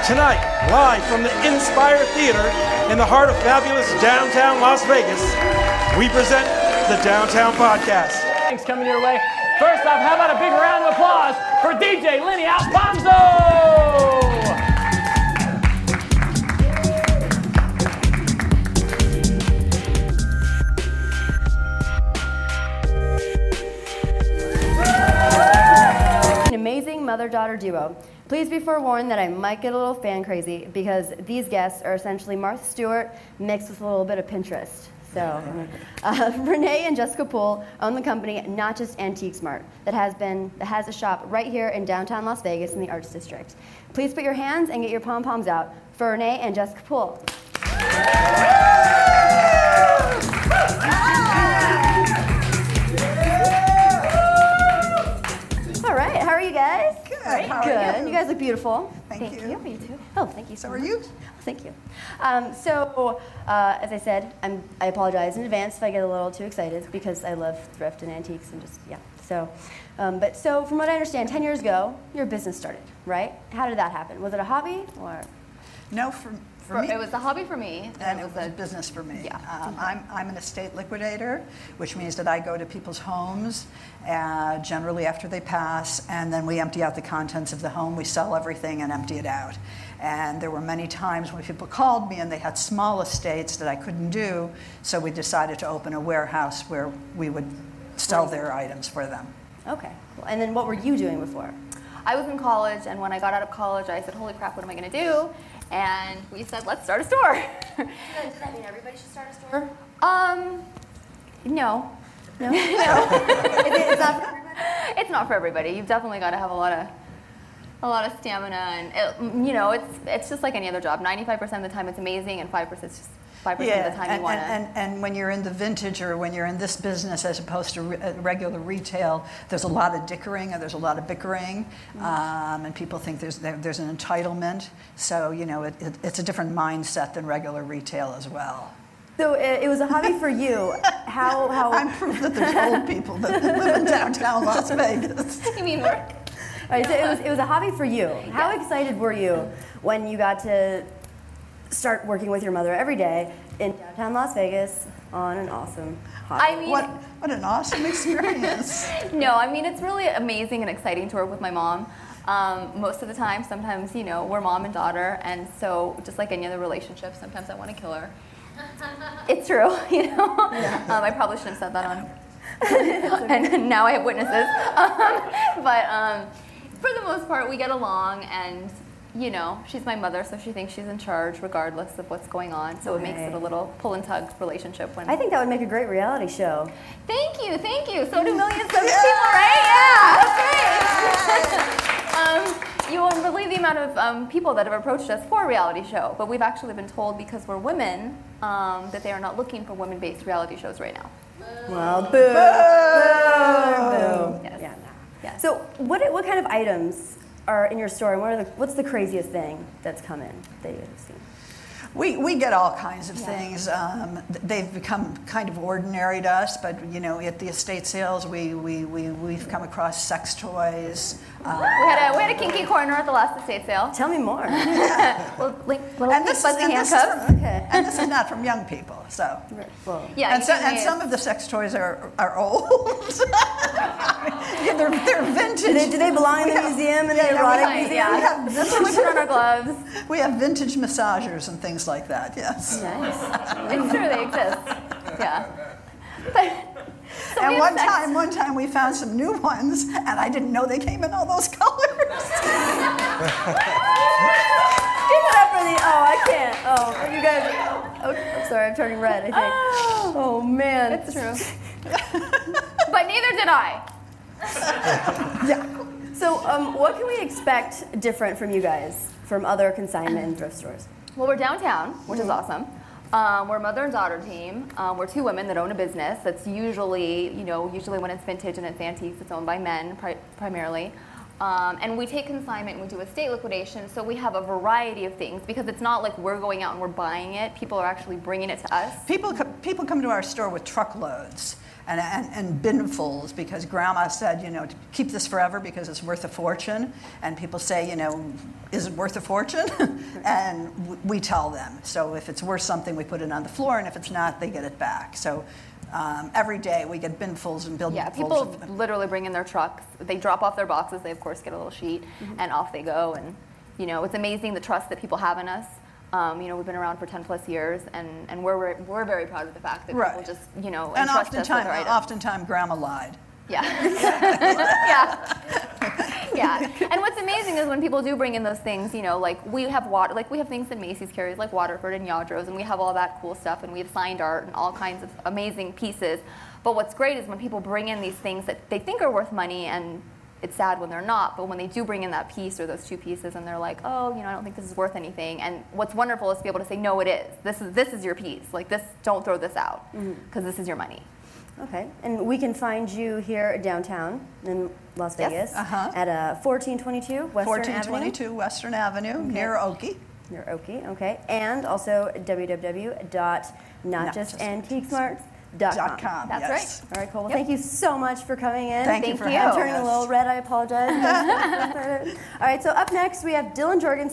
Tonight, live from the Inspire Theater in the heart of fabulous downtown Las Vegas, we present the Downtown Podcast. Thanks coming your way. First off, how about a big round of applause for DJ Lenny Alfonso? An amazing mother-daughter duo. Please be forewarned that I might get a little fan crazy because these guests are essentially Martha Stewart mixed with a little bit of Pinterest. So, Renee and Jessica Poole own the company Not Just Antique Mart that has a shop right here in downtown Las Vegas in the Arts District. Please put your hands and get your pom-poms out for Renee and Jessica Poole. All right, how are you guys? Good. Right, How good. are you? You guys look beautiful. Thank you. You too. Oh, thank you. So are you? Thank you. As I said, I apologize in advance if I get a little too excited because I love thrift and antiques and just, yeah. So from what I understand, 10 years ago, your business started, right? How did that happen? Was it a hobby or? No, for me. It was a hobby for me. And it was a business for me. Yeah. I'm an estate liquidator, which means that I go to people's homes, generally after they pass, and then we empty out the contents of the home. We sell everything and empty it out. And there were many times when people called me and they had small estates that I couldn't do, so we decided to open a warehouse where we would sell their items for them. Okay, cool. And then what were you doing before? I was in college, and when I got out of college, I said, holy crap, what am I going to do? And we said, let's start a store. Does that mean everybody should start a store? No. No? It's not for everybody? It's not for everybody. You've definitely got to have a lot of stamina, and it's just like any other job. 95% of the time it's amazing, and 5% is just 5% of the time you want to. And when you're in the vintage or when you're in this business as opposed to regular retail, there's a lot of dickering and there's a lot of bickering, and people think there's an entitlement. So it's a different mindset than regular retail as well. So it was a hobby for you. How? I'm proof that there's old people that live in downtown Las Vegas. You mean work? Right, so it was a hobby for you. How excited were you when you got to start working with your mother every day in downtown Las Vegas on an awesome hobby? I mean, what an awesome experience. No, I mean, it's really amazing and exciting to work with my mom. Most of the time, sometimes, we're mom and daughter, and so just like any other relationship, sometimes I want to kill her. It's true, Yeah. I probably shouldn't have said that on. And now I have witnesses. But for the most part, we get along, and she's my mother, so she thinks she's in charge regardless of what's going on. So it makes it a little pull and tug relationship. I think that would make a great reality show. Thank you. So do millions of people, right? Yeah, that's great. You won't believe the amount of people that have approached us for a reality show, but we've actually been told because we're women that they are not looking for women-based reality shows right now. Well, boo. Boo. Yes. Yeah, no. Yes. So what kind of items are in your store, and what's the craziest thing that's come in that you've seen? We get all kinds of things. They've become kind of ordinary to us, but at the estate sales, we've come across sex toys. We had a kinky corner at the last estate sale. Tell me more. And this is not from young people, so. Well, Yeah, and some of the sex toys are old. Yeah, they're vintage. do they belong in the museum, in the erotic museum? Yeah, that's where we put on our gloves. We have vintage massagers and things like that. Yes. Nice. It's true, they exist. Yeah. So And one time we found some new ones, and I didn't know they came in all those colors. Give it up for the. Oh, I can't. Oh, you guys. Oh, I'm sorry, I'm turning red. I think. Oh man, it's true. But neither did I. Yeah. So, what can we expect different from you guys from other consignment and thrift stores? Well, we're downtown, which is awesome. We're a mother and daughter team. We're two women that own a business that's usually when it's vintage and it's antiques, it's owned by men primarily. And we take consignment and we do estate liquidation, so we have a variety of things because it's not like we're going out and we're buying it. People are actually bringing it to us. People come to our store with truckloads. and binfuls, because Grandma said, to keep this forever because it's worth a fortune. And people say, is it worth a fortune? And we tell them. So if it's worth something, we put it on the floor, and if it's not, they get it back. So every day we get binfuls and binfuls. Yeah, people literally bring in their trucks. They drop off their boxes. They, of course, get a little sheet, and off they go. And, it's amazing the trust that people have in us. We've been around for 10 plus years, and we're very proud of the fact that people just, entrust us with their items. Oftentimes Grandma lied. Yeah. Yeah. And what's amazing is when people do bring in those things, like we have things that Macy's carries, like Waterford and Yadros, and we have all that cool stuff, and we have signed art and all kinds of amazing pieces. But what's great is when people bring in these things that they think are worth money, and it's sad when they're not, but when they do bring in that piece or those two pieces and they're like, oh, I don't think this is worth anything. And what's wonderful is to be able to say, no, it is. This is your piece. Like this, don't throw this out, because this is your money. Okay, and we can find you here downtown in Las Vegas at 1422 Western Avenue. Western Avenue, near Oki. Near Oki, okay. And also www.notjustantiquesmarts.com. That's yes. right. All right, cool. Well, thank you so much for coming in. Thank you for I'm having turning us. a little red. I apologize. All right, so up next we have Dylan Jorgensen.